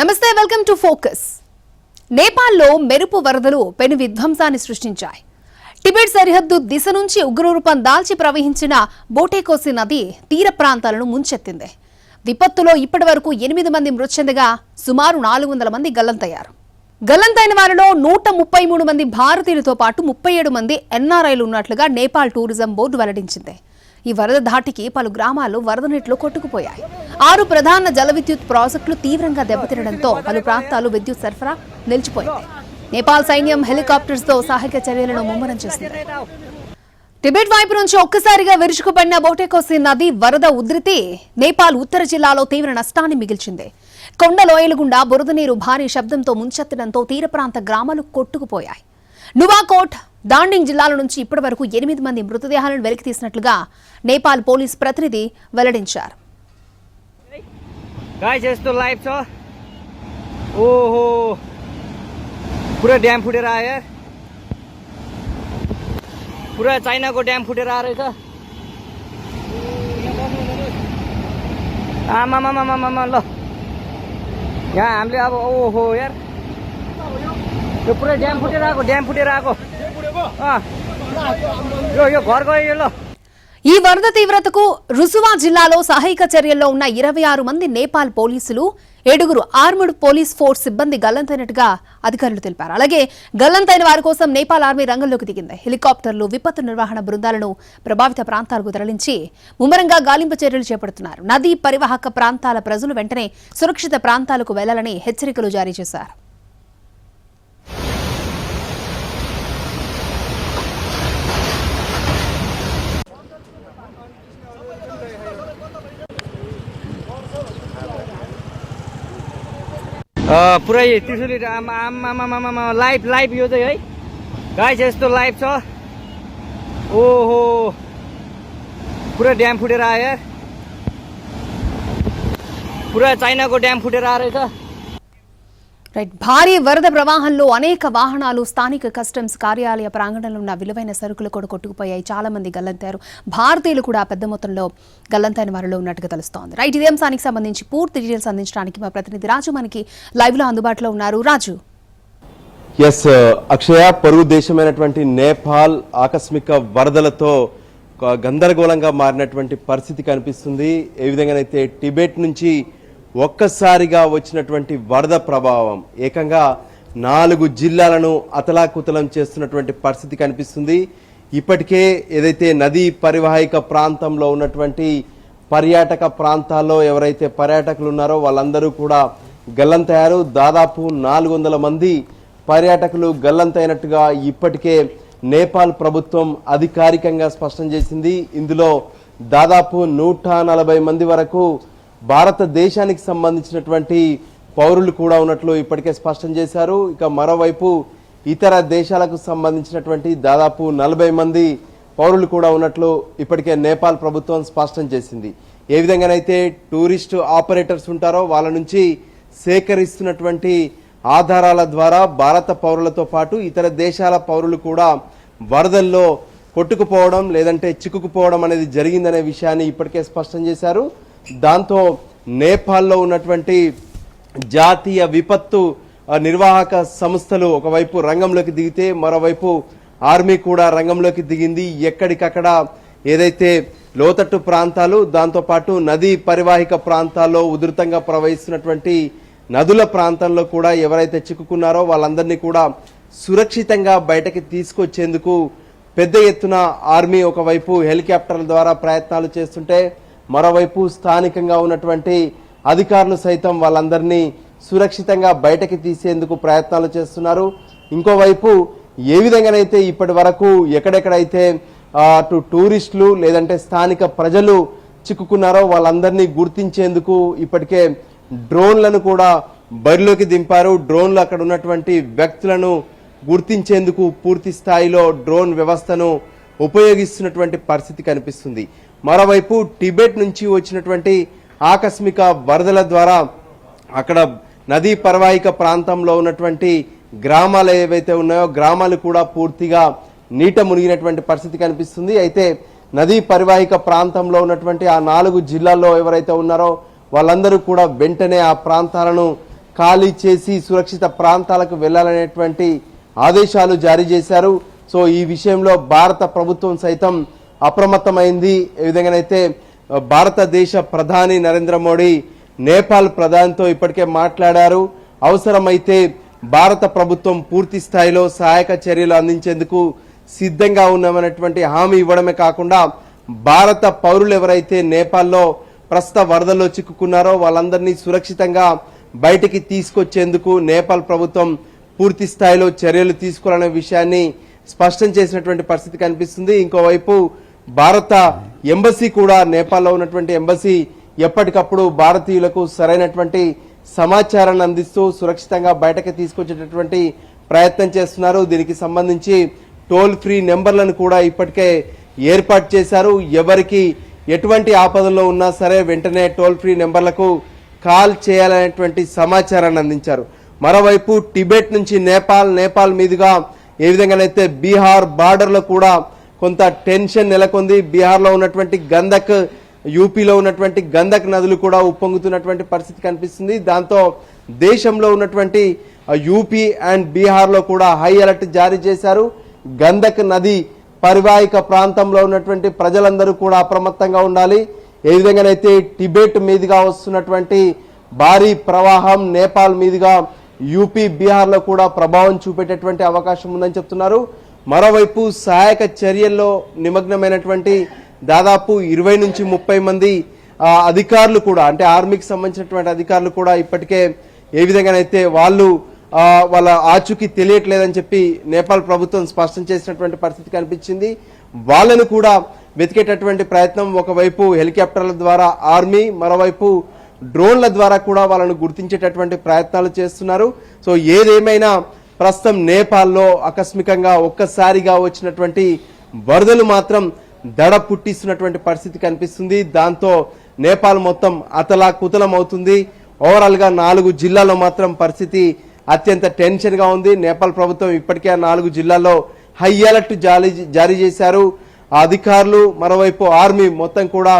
నమస్తే, welcome to focus. నేపాల్లో మెరుపు వరదలు పెను విధ్వంసాన్ని సృష్టించాయి. టిబెట్ సరిహద్దు దిశ నుంచి ఉగ్రరూపం దాల్చి ప్రవహించిన బోటేకోసి నది తీర ప్రాంతాలను ముంచెత్తింది. విపత్తులో ఇప్పటి వరకు 8 మంది మృతి చెందగా సుమారు 400 మంది గల్లంతయ్యారు. గల్లంతైన వారిలో 133 మంది భారతీయులతో పాటు 37 మంది ఎన్ఆర్ఐలు ఉన్నట్లుగా నేపాల్ టూరిజం బోర్డు వెల్లడించింది. ఈ వరద ధాటికి పలు గ్రామాలు వరద నీటిలో కొట్టుకుపోయాయి. 6 ప్రధాన జల విద్యుత్ ప్రాజెక్టులు తీవ్రంగా దెబ్బతినడంతో పలు ప్రాంతాలు విద్యుత్ సరఫరా నిలిచిపోయింది. నేపాల్ సైన్యం హెలికాప్టర్స్ తో సహాయక చర్యలను ముమ్మరం చేసింది. టిబెట్ వైపు నుంచి ఒక్కసారిగా విరుచుకుపడిన బోటేకోసి నది వరద ఉధృతి నేపాల్ ఉత్తర జిల్లాలో తీవ్ర నష్టాన్ని మిగిల్చింది. కొండ లోయల గుండా బురద నీరు భారీ శబ్దంతో ముంచెత్తడంతో తీర ప్రాంత గ్రామాలు కొట్టుకుపోయాయి. నువాకోట్, దాండింగ్ జిల్లాల నుంచి ఇప్పటి వరకు 8 మంది మృతదేహాలను వెలికి తీసినట్లుగా నేపాల్ పోలీస్ ప్రతినిధి వెల్లడించారు. पूरा ड्याम फुटेर आयो यार, पूरा चाइनाको ड्याम फुटेर आ रहेछ। आमामामामामा ल यहाँ हामीले अब ओहो यार, यो पुरै ड्याम फुटेर आएको यो घर गयो यो। ल ఈ వరద తీవ్రతకు రుసువా జిల్లాలో సహాయక చర్యల్లో ఉన్న 26 మంది నేపాల్ పోలీసులు, 7 ఆర్మడ్ పోలీస్ ఫోర్స్ సిబ్బంది గల్లంతైనట్టుగా అధికారులు తెలిపారు. అలాగే గల్లంతైన వారి కోసం నేపాల్ ఆర్మీ రంగంలోకి దిగింది. హెలికాప్టర్లు, విపత్తు నిర్వహణ బృందాలను ప్రభావిత ప్రాంతాలకు తరలించి ముమ్మరంగా గాలింపు చర్యలు చేపడుతున్నారు. నదీ పరివాహక ప్రాంతాల ప్రజలు వెంటనే సురక్షిత ప్రాంతాలకు వెళ్లాలని హెచ్చరికలు జారీ చేశారు. पुरै त्रिशुली आमामामामा लाइभ यो चाहिँ है गाइस, यस्तो लाइभ छ। ओहो पुरा ड्याम फुटेर आयो यार, पुरा चाइनाको ड्याम फुटेर आ रहेछ। రైట్, భారీ వరద ప్రవాహంలో అనేక వాహనాలు, స్థానిక కస్టమ్స్ కార్యాలయ ప్రాంగణంలో ఉన్న విలువైన సరుకులు కూడా కొట్టుకుపోయాయి. చాలా మంది గల్లంతారు. భారతీయులు కూడా పెద్ద మొత్తంలో గల్లంతైన వారిలో ఉన్నట్టుగా తెలుస్తోంది. రైట్, ఇదే అంశానికి సంబంధించి పూర్తి డీటెయిల్స్ అందించడానికి మా ప్రతినిధి రాజు మనకి లైవ్ లో అందుబాటులో ఉన్నారు. రాజు. ఎస్ అక్షయ, పొరుగు దేశమైనటువంటి నేపాల్ ఆకస్మిక వరదలతో గందరగోళంగా మారినటువంటి పరిస్థితి కనిపిస్తుంది. ఏ విధంగానైతే టిబెట్ నుంచి ఒక్కసారిగా వచ్చినటువంటి వరద ప్రభావం ఏకంగా 4 జిల్లాలను అతలాకుతలం చేస్తున్నటువంటి పరిస్థితి కనిపిస్తుంది. ఇప్పటికే ఏదైతే నదీ పరివాహిక ప్రాంతంలో ఉన్నటువంటి పర్యాటక ప్రాంతాల్లో ఎవరైతే పర్యాటకులు ఉన్నారో వాళ్ళందరూ కూడా గల్లంతయ్యారు. దాదాపు 400 మంది పర్యాటకులు గల్లంతైనట్టుగా ఇప్పటికే నేపాల్ ప్రభుత్వం అధికారికంగా స్పష్టం చేసింది. ఇందులో దాదాపు 140 మంది వరకు భారతదేశానికి సంబంధించినటువంటి పౌరులు కూడా ఉన్నట్లు ఇప్పటికే స్పష్టం చేశారు. ఇక మరోవైపు ఇతర దేశాలకు సంబంధించినటువంటి దాదాపు 40 మంది పౌరులు కూడా ఉన్నట్లు ఇప్పటికే నేపాల్ ప్రభుత్వం స్పష్టం చేసింది. ఏ విధంగానైతే టూరిస్ట్ ఆపరేటర్స్ ఉంటారో వాళ్ళ నుంచి సేకరిస్తున్నటువంటి ఆధారాల ద్వారా భారత పౌరులతో పాటు ఇతర దేశాల పౌరులు కూడా వరదల్లో కొట్టుకుపోవడం లేదంటే చిక్కుకుపోవడం అనేది జరిగిందనే విషయాన్ని ఇప్పటికే స్పష్టం చేశారు. దాంతో నేపాల్లో ఉన్నటువంటి జాతీయ విపత్తు నిర్వాహక సంస్థలు ఒకవైపు రంగంలోకి దిగితే మరోవైపు ఆర్మీ కూడా రంగంలోకి దిగింది. ఎక్కడికక్కడ ఏదైతే లోతట్టు ప్రాంతాలు, దాంతోపాటు నదీ పరివాహిక ప్రాంతాల్లో ఉధృతంగా ప్రవహిస్తున్నటువంటి నదుల ప్రాంతంలో కూడా ఎవరైతే చిక్కుకున్నారో వాళ్ళందరినీ కూడా సురక్షితంగా బయటకి తీసుకొచ్చేందుకు పెద్ద ఎత్తున ఆర్మీ ఒకవైపు హెలికాప్టర్ల ద్వారా ప్రయత్నాలు చేస్తుంటే మరోవైపు స్థానికంగా ఉన్నటువంటి అధికారులు సైతం వాళ్ళందరినీ సురక్షితంగా బయటకి తీసేందుకు ప్రయత్నాలు చేస్తున్నారు. ఇంకోవైపు ఏ విధంగానైతే ఇప్పటి వరకు ఎక్కడెక్కడైతే అటు టూరిస్టులు లేదంటే స్థానిక ప్రజలు చిక్కుకున్నారో వాళ్ళందరినీ గుర్తించేందుకు ఇప్పటికే డ్రోన్లను కూడా బరిలోకి దింపారు. డ్రోన్లు అక్కడ ఉన్నటువంటి వ్యక్తులను గుర్తించేందుకు పూర్తి స్థాయిలో డ్రోన్ వ్యవస్థను ఉపయోగిస్తున్నటువంటి పరిస్థితి కనిపిస్తుంది. మరోవైపు టిబెట్ నుంచి వచ్చినటువంటి ఆకస్మిక వరదల ద్వారా అక్కడ నదీ పరివాహిక ప్రాంతంలో ఉన్నటువంటి గ్రామాలు ఏవైతే ఉన్నాయో గ్రామాలు కూడా పూర్తిగా నీట మునిగినటువంటి పరిస్థితి కనిపిస్తుంది. అయితే నదీ పరివాహిక ప్రాంతంలో ఉన్నటువంటి ఆ 4 జిల్లాల్లో ఎవరైతే ఉన్నారో వాళ్ళందరూ కూడా వెంటనే ఆ ప్రాంతాలను ఖాళీ చేసి సురక్షిత ప్రాంతాలకు వెళ్లాలనేటువంటి ఆదేశాలు జారీ చేశారు. సో ఈ విషయంలో భారత ప్రభుత్వం సైతం అప్రమత్తమైంది. ఏ విధంగానైతే భారతదేశ ప్రధాని నరేంద్ర మోడీ నేపాల్ ప్రధానితో ఇప్పటికే మాట్లాడారు. అవసరమైతే భారత ప్రభుత్వం పూర్తి స్థాయిలో సహాయక చర్యలు అందించేందుకు సిద్ధంగా ఉన్నామన్నటువంటి హామీ ఇవ్వడమే కాకుండా భారత పౌరులు ఎవరైతే నేపాల్లో ప్రస్తుత వరదల్లో చిక్కుకున్నారో వాళ్ళందరినీ సురక్షితంగా బయటికి తీసుకొచ్చేందుకు నేపాల్ ప్రభుత్వం పూర్తి స్థాయిలో చర్యలు తీసుకోవాలనే విషయాన్ని స్పష్టం చేసినటువంటి పరిస్థితి కనిపిస్తుంది. ఇంకోవైపు భారత ఎంబసీ కూడా నేపాల్లో ఉన్నటువంటి ఎంబసీ ఎప్పటికప్పుడు భారతీయులకు సరైనటువంటి సమాచారాన్ని అందిస్తూ సురక్షితంగా బయటకు తీసుకొచ్చేటటువంటి ప్రయత్నం చేస్తున్నారు. దీనికి సంబంధించి టోల్ ఫ్రీ నెంబర్లను కూడా ఇప్పటికే ఏర్పాటు చేశారు. ఎవరికి ఎటువంటి ఆపదల్లో ఉన్నా సరే వెంటనే టోల్ ఫ్రీ నెంబర్లకు కాల్ చేయాలనేటువంటి సమాచారాన్ని అందించారు. మరోవైపు టిబెట్ నుంచి నేపాల్ మీదుగా ఏ విధంగానైతే బీహార్ బార్డర్లో కూడా కొంత టెన్షన్ నెలకొంది. బీహార్లో ఉన్నటువంటి గందక్, యూపీలో ఉన్నటువంటి గందక్ నదులు కూడా ఉప్పొంగుతున్నటువంటి పరిస్థితి కనిపిస్తుంది. దాంతో దేశంలో ఉన్నటువంటి యూపీ అండ్ బీహార్లో కూడా హై అలర్ట్ జారీ చేశారు. గందక్ నది పరివాహిక ప్రాంతంలో ఉన్నటువంటి ప్రజలందరూ కూడా అప్రమత్తంగా ఉండాలి. ఏ విధంగానైతే టిబెట్ మీదుగా వస్తున్నటువంటి భారీ ప్రవాహం నేపాల్ మీదుగా యూపీ బీహార్లో కూడా ప్రభావం చూపేటటువంటి అవకాశం ఉందని చెప్తున్నారు. మరోవైపు సహాయక చర్యల్లో నిమగ్నమైనటువంటి దాదాపు 20 నుంచి 30 మంది అధికారులు కూడా, అంటే ఆర్మీకి సంబంధించినటువంటి అధికారులు కూడా ఇప్పటికే ఏ విధంగానైతే వాళ్ళ ఆచూకీ తెలియట్లేదని చెప్పి నేపాల్ ప్రభుత్వం స్పష్టం చేసినటువంటి పరిస్థితి కనిపించింది. వాళ్ళను కూడా వెతికేటటువంటి ప్రయత్నం ఒకవైపు హెలికాప్టర్ల ద్వారా ఆర్మీ, మరోవైపు డ్రోన్ల ద్వారా కూడా వాళ్ళను గుర్తించేటటువంటి ప్రయత్నాలు చేస్తున్నారు. సో ఏదేమైనా ప్రస్తుతం నేపాల్లో ఆకస్మికంగా ఒక్కసారిగా వచ్చినటువంటి వరదలు మాత్రం దడ పుట్టిస్తున్నటువంటి పరిస్థితి కనిపిస్తుంది. దాంతో నేపాల్ మొత్తం అతలాకుతలం అవుతుంది. ఓవరాల్ గా 4 జిల్లాల్లో మాత్రం పరిస్థితి అత్యంత టెన్షన్ గా ఉంది. నేపాల్ ప్రభుత్వం ఇప్పటికే 4 జిల్లాల్లో హై అలర్ట్ జారీ చేశారు. అధికారులు, మరోవైపు ఆర్మీ మొత్తం కూడా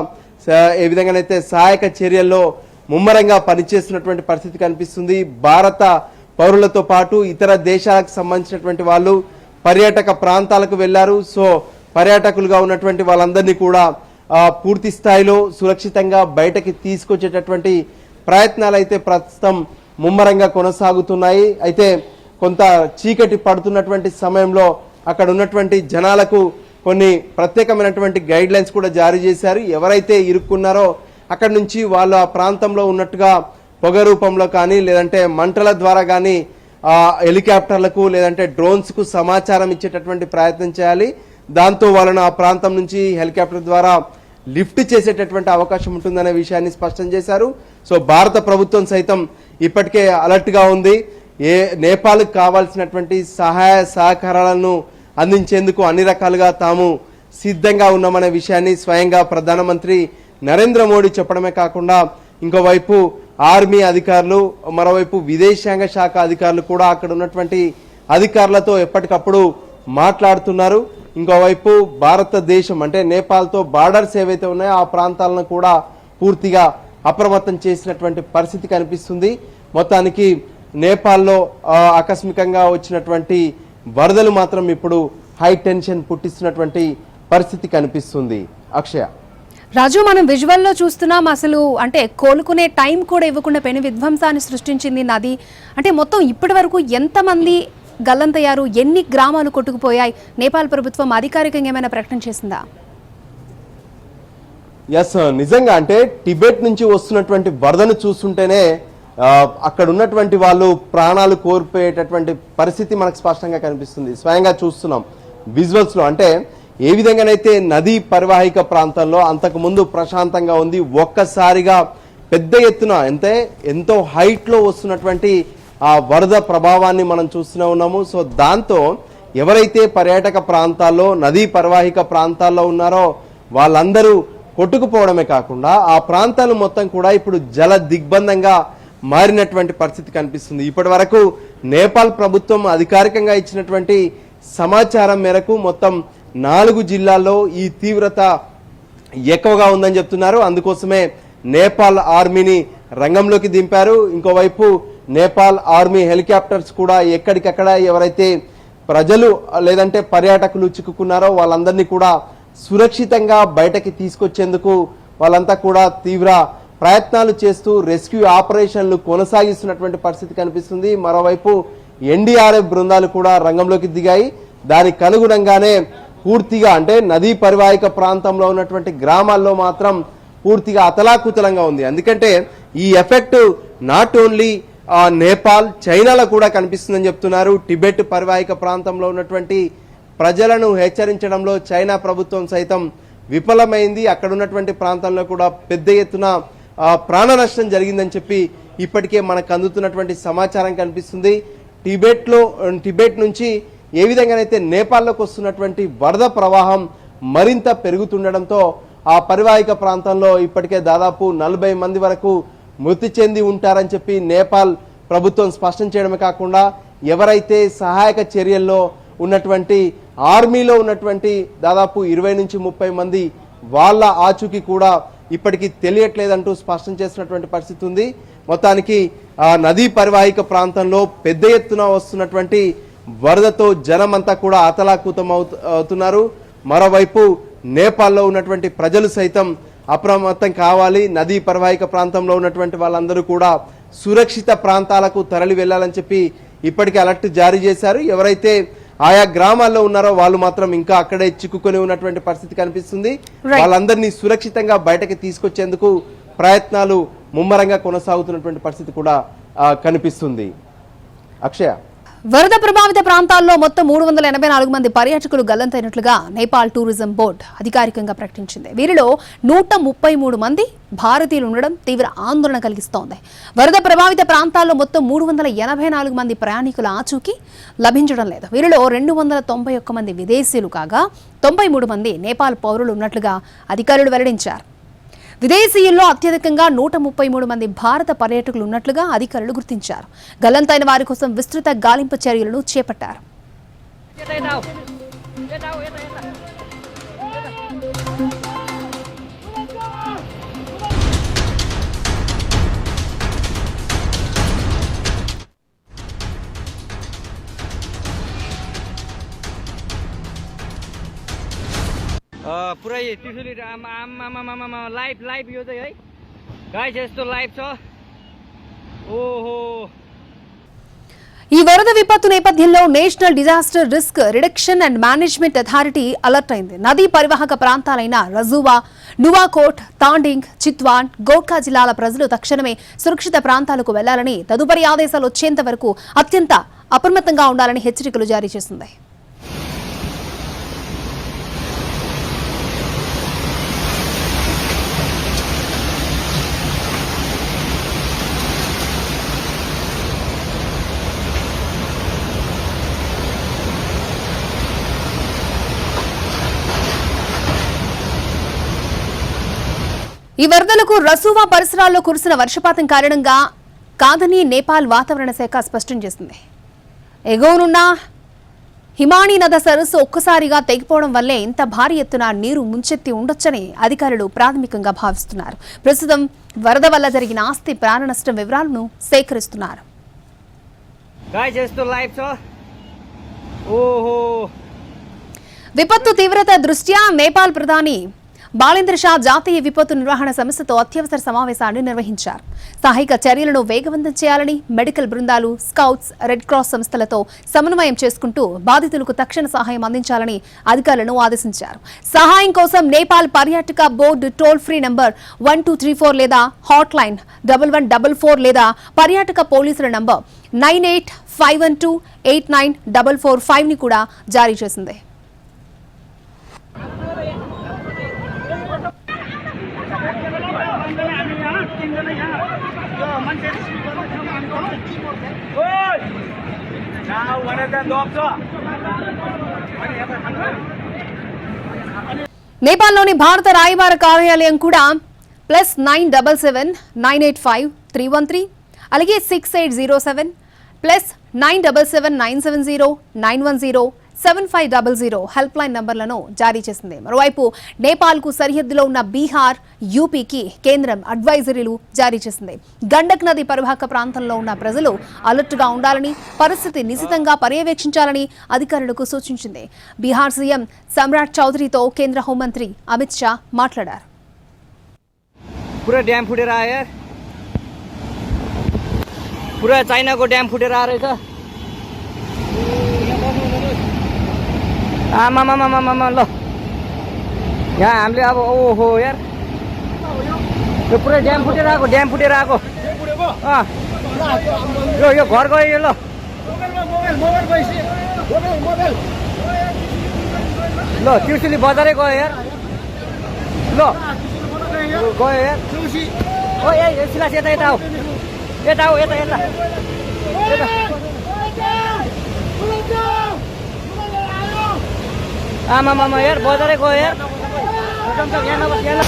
ఏ విధంగానైతే సహాయక చర్యల్లో ముమ్మరంగా పనిచేస్తున్నటువంటి పరిస్థితి కనిపిస్తుంది. భారత పౌరులతో పాటు ఇతర దేశాలకు సంబంధించినటువంటి వాళ్ళు పర్యాటక ప్రాంతాలకు వెళ్లారు. సో పర్యాటకులుగా ఉన్నటువంటి వాళ్ళందరినీ కూడా పూర్తి స్థాయిలో సురక్షితంగా బయటకి తీసుకొచ్చేటటువంటి ప్రయత్నాలు అయితే ప్రస్తుతం ముమ్మరంగా కొనసాగుతున్నాయి. అయితే కొంత చీకటి పడుతున్నటువంటి సమయంలో అక్కడ ఉన్నటువంటి జనాలకు కొన్ని ప్రత్యేకమైనటువంటి గైడ్ లైన్స్ కూడా జారీ చేశారు. ఎవరైతే ఇరుక్కున్నారో అక్కడి నుంచి వాళ్ళు ఆ ప్రాంతంలో ఉన్నట్టుగా పొగ రూపంలో కానీ లేదంటే మంటల ద్వారా కానీ హెలికాప్టర్లకు లేదంటే డ్రోన్స్కు సమాచారం ఇచ్చేటటువంటి ప్రయత్నం చేయాలి. దాంతో వాళ్ళను ఆ ప్రాంతం నుంచి హెలికాప్టర్ ద్వారా లిఫ్ట్ చేసేటటువంటి అవకాశం ఉంటుందనే విషయాన్ని స్పష్టం చేశారు. సో భారత ప్రభుత్వం సైతం ఇప్పటికే అలర్ట్గా ఉంది. నేపాల్కి కావాల్సినటువంటి సహాయ సహకారాలను అందించేందుకు అన్ని రకాలుగా తాము సిద్ధంగా ఉన్నామనే విషయాన్ని స్వయంగా ప్రధానమంత్రి నరేంద్ర మోడీ చెప్పడమే కాకుండా ఇంకోవైపు ఆర్మీ అధికారులు, మరోవైపు విదేశాంగ శాఖ అధికారులు కూడా అక్కడ ఉన్నటువంటి అధికారులతో ఎప్పటికప్పుడు మాట్లాడుతున్నారు. ఇంకోవైపు భారతదేశం అంటే నేపాల్తో బార్డర్స్ ఏవైతే ఉన్నాయో ఆ ప్రాంతాలను కూడా పూర్తిగా అప్రమత్తం చేసినటువంటి పరిస్థితి కనిపిస్తుంది. మొత్తానికి నేపాల్లో ఆకస్మికంగా వచ్చినటువంటి వరదలు మాత్రం ఇప్పుడు హై టెన్షన్ పుట్టిస్తున్నటువంటి పరిస్థితి కనిపిస్తుంది. అక్షయ, రాజు, మనం విజువల్లో చూస్తున్నాం. అసలు అంటే కోలుకునే టైం కూడా ఇవ్వకుండా పెను విధ్వంసాన్ని సృష్టించింది నది. అంటే మొత్తం ఇప్పటి వరకు ఎంతమంది గల్లంతయ్యారు, ఎన్ని గ్రామాలు కొట్టుకుపోయాయి? నేపాల్ ప్రభుత్వం అధికారికంగా ఏమైనా ప్రకటన చేసిందా? ఎస్, నిజంగా అంటే టిబెట్ నుంచి వస్తున్నటువంటి వరదను చూస్తుంటేనే అక్కడ ఉన్నటువంటి వాళ్ళు ప్రాణాలు కోల్పోయేటటువంటి పరిస్థితి మనకు స్పష్టంగా కనిపిస్తుంది. స్వయంగా చూస్తున్నాం విజువల్స్ లో. అంటే ఏ విధంగానైతే నదీ పరివాహిక ప్రాంతాల్లో అంతకుముందు ప్రశాంతంగా ఉంది, ఒక్కసారిగా పెద్ద ఎత్తున ఎంతో హైట్ లో వస్తున్నటువంటి ఆ వరద ప్రభావాన్ని మనం చూస్తూనే ఉన్నాము. సో దాంతో ఎవరైతే పర్యాటక ప్రాంతాల్లో నదీ పరివాహిక ప్రాంతాల్లో ఉన్నారో వాళ్ళందరూ కొట్టుకుపోవడమే కాకుండా ఆ ప్రాంతాలు మొత్తం కూడా ఇప్పుడు జల దిగ్బంధంగా మారినటువంటి పరిస్థితి కనిపిస్తుంది. ఇప్పటి వరకు నేపాల్ ప్రభుత్వం అధికారికంగా ఇచ్చినటువంటి సమాచారం మేరకు మొత్తం 4 జిల్లాల్లో ఈ తీవ్రత ఎక్కువగా ఉందని చెప్తున్నారు. అందుకోసమే నేపాల్ ఆర్మీని రంగంలోకి దింపారు. ఇంకోవైపు నేపాల్ ఆర్మీ హెలికాప్టర్స్ కూడా ఎక్కడికక్కడ ఎవరైతే ప్రజలు లేదంటే పర్యాటకులు చిక్కుకున్నారో వాళ్ళందరినీ కూడా సురక్షితంగా బయటకి తీసుకొచ్చేందుకు వాళ్ళంతా కూడా తీవ్ర ప్రయత్నాలు చేస్తూ రెస్క్యూ ఆపరేషన్లు కొనసాగిస్తున్నటువంటి పరిస్థితి కనిపిస్తుంది. మరోవైపు ఎన్డీఆర్ఎఫ్ బృందాలు కూడా రంగంలోకి దిగాయి. దానికి అనుగుణంగానే పూర్తిగా అంటే నదీ పరివాహిక ప్రాంతంలో ఉన్నటువంటి గ్రామాల్లో మాత్రం పూర్తిగా అతలాకుతలంగా ఉంది. ఎందుకంటే ఈ ఎఫెక్ట్ నాట్ ఓన్లీ నేపాల్, చైనాలో కూడా కనిపిస్తుందని చెప్తున్నారు. టిబెట్ పరివాహిక ప్రాంతంలో ఉన్నటువంటి ప్రజలను హెచ్చరించడంలో చైనా ప్రభుత్వం సైతం విఫలమైంది. అక్కడ ఉన్నటువంటి ప్రాంతంలో కూడా పెద్ద ఎత్తున ప్రాణ నష్టం జరిగిందని చెప్పి ఇప్పటికే మనకు అందుతున్నటువంటి సమాచారం కనిపిస్తుంది. టిబెట్ నుంచి ఏ విధంగానైతే నేపాల్లోకి వస్తున్నటువంటి వరద ప్రవాహం మరింత పెరుగుతుండడంతో ఆ పరివాహిక ప్రాంతంలో ఇప్పటికే దాదాపు 40 మంది వరకు మృతి చెంది ఉంటారని చెప్పి నేపాల్ ప్రభుత్వం స్పష్టం చేయడమే కాకుండా ఎవరైతే సహాయక చర్యల్లో ఉన్నటువంటి ఆర్మీలో ఉన్నటువంటి దాదాపు 20 నుంచి 30 మంది వాళ్ళ ఆచూకీ కూడా ఇప్పటికీ తెలియట్లేదంటూ స్పష్టం చేసినటువంటి పరిస్థితి ఉంది. మొత్తానికి ఆ నదీ పరివాహిక ప్రాంతంలో పెద్ద ఎత్తున వస్తున్నటువంటి వరదతో జనమంతా కూడా అతలాకుతం అవుతున్నారు. మరోవైపు నేపాల్లో ఉన్నటువంటి ప్రజలు సైతం అప్రమత్తం కావాలి. నదీ పరివాహిక ప్రాంతంలో ఉన్నటువంటి వాళ్ళందరూ కూడా సురక్షిత ప్రాంతాలకు తరలి వెళ్లాలని చెప్పి ఇప్పటికే అలర్ట్ జారీ చేశారు. ఎవరైతే ఆయా గ్రామాల్లో ఉన్నారో వాళ్ళు మాత్రం ఇంకా అక్కడే చిక్కుకొని ఉన్నటువంటి పరిస్థితి కనిపిస్తుంది. వాళ్ళందరినీ సురక్షితంగా బయటకి తీసుకొచ్చేందుకు ప్రయత్నాలు ముమ్మరంగా కొనసాగుతున్నటువంటి పరిస్థితి కూడా కనిపిస్తుంది. అక్షయ, వరద ప్రభావిత ప్రాంతాల్లో మొత్తం 384 మంది పర్యాటకులు గల్లంతైనట్లుగా నేపాల్ టూరిజం బోర్డు అధికారికంగా ప్రకటించింది. వీరిలో 133 మంది భారతీయులు ఉండడం తీవ్ర ఆందోళన కలిగిస్తోంది. వరద ప్రభావిత ప్రాంతాల్లో మొత్తం 384 మంది ప్రయాణికుల ఆచూకీ లభించడం లేదు. వీరిలో 291 మంది విదేశీయులు కాగా 93 మంది నేపాల్ పౌరులు ఉన్నట్లుగా అధికారులు వెల్లడించారు. విదేశీయుల్లో అత్యధికంగా 133 మంది భారత పర్యాటకులు ఉన్నట్లుగా అధికారులు గుర్తించారు. గల్లంతైన వారి కోసం విస్తృత గాలింపు చర్యలను చేపట్టారు. पुरै त्रिशुली आमा लाइभ यो चाहिँ है गाइस यस्तो लाइभ छ. ओहो, ఈ వరద విపత్తు నేపథ్యంలో national disaster risk reduction and management authority alert అయింది. నదీ పరివాహక ప్రాంతాలైన రజువా, నువాకోట్, తాండింగ్, చిత్వాన్, గోర్ఖా జిల్లాల ప్రజలు తక్షణమే సురక్షిత ప్రాంతాలకు వెళ్లాలని, తదుపరి ఆదేశాలు వచ్చేంత వరకు అత్యంత అప్రమత్తంగా ఉండాలని హెచ్చరికలు జారీ చేసింది. ఈ వరదలకు రసూవా పరిసరాల్లో కురిసిన వర్షపాతం కారణంగా కాదని నేపాల్ వాతావరణ శాఖ స్పష్టం చేసింది. ఎగువనున్న హిమానీ నద సరస్సు ఒక్కసారిగా తెగిపోవడం వల్లే ఇంత భారీ ఎత్తున నీరు ముంచెత్తి ఉండొచ్చని అధికారులు ప్రాథమికంగా భావిస్తున్నారు. ప్రస్తుతం వరద వల్ల జరిగిన ఆస్తి ప్రాణ నష్టం వివరాలను సేకరిస్తున్నారు. విపత్తు తీవ్రత దృష్ట్యా నేపాల్ ప్రధాని బాలేంద్ర షా జాతీయ విపత్తు నిర్వహణ సంస్థతో అత్యవసర సమావేశాన్ని నిర్వహించారు. సహాయక చర్యలను వేగవంతం చేయాలని, మెడికల్ బృందాలు, స్కౌట్స్, రెడ్ క్రాస్ సంస్థలతో సమన్వయం చేసుకుంటూ బాధితులకు తక్షణ సహాయం అందించాలని అధికారులను ఆదేశించారు. సహాయం కోసం నేపాల్ పర్యాటక బోర్డు టోల్ ఫ్రీ నంబర్ 1234 లేదా హాట్ లైన్ 1144 లేదా పర్యాటక పోలీసుల నంబర్ 9851289445 ని కూడా జారీ చేసింది. నేపాల్లోని భారత రాయబార కార్యాలయం కూడా +977985313 అలాగే 6807 +977970910 7500 హెల్ప్ లైన్ నంబర్లను జారీ చేసింది. మరోవైపు నేపాల్కు సరిహద్దులో ఉన్న బీహార్, యూపీకి కేంద్రం అడ్వైజరీలు జారీ చేసింది. గండక్ నది పరివాహక ప్రాంతంలో ఉన్న ప్రజలు అలర్ట్గా ఉండాలని, పరిస్థితి నిశితంగా పర్యవేక్షించాలని అధికారులకు సూచించింది. బీహార్ సీఎం సమ్రాట్ చౌదరితో కేంద్ర హోంమంత్రి అమిత్ షా మాట్లాడారు. पुरा ड्याम फुटेर आयो यार, पुरा चाइनाको ड्याम फुटेर आएर रहेछ। आमामामामामा ल यहाँ हामीले अब ओहो यार, यो पुरै ड्याम फुटेर आएको, ड्याम फुटेर आएको। यो घर गयो यो। ल ल त्रिशुली बजारै गयो यार। ल गयो यार। ओ ए सिलास यता यता आऊ, यता आऊ, यता यता आमामामा यार बजारै गयो यार। यहाँ नबस यहाँ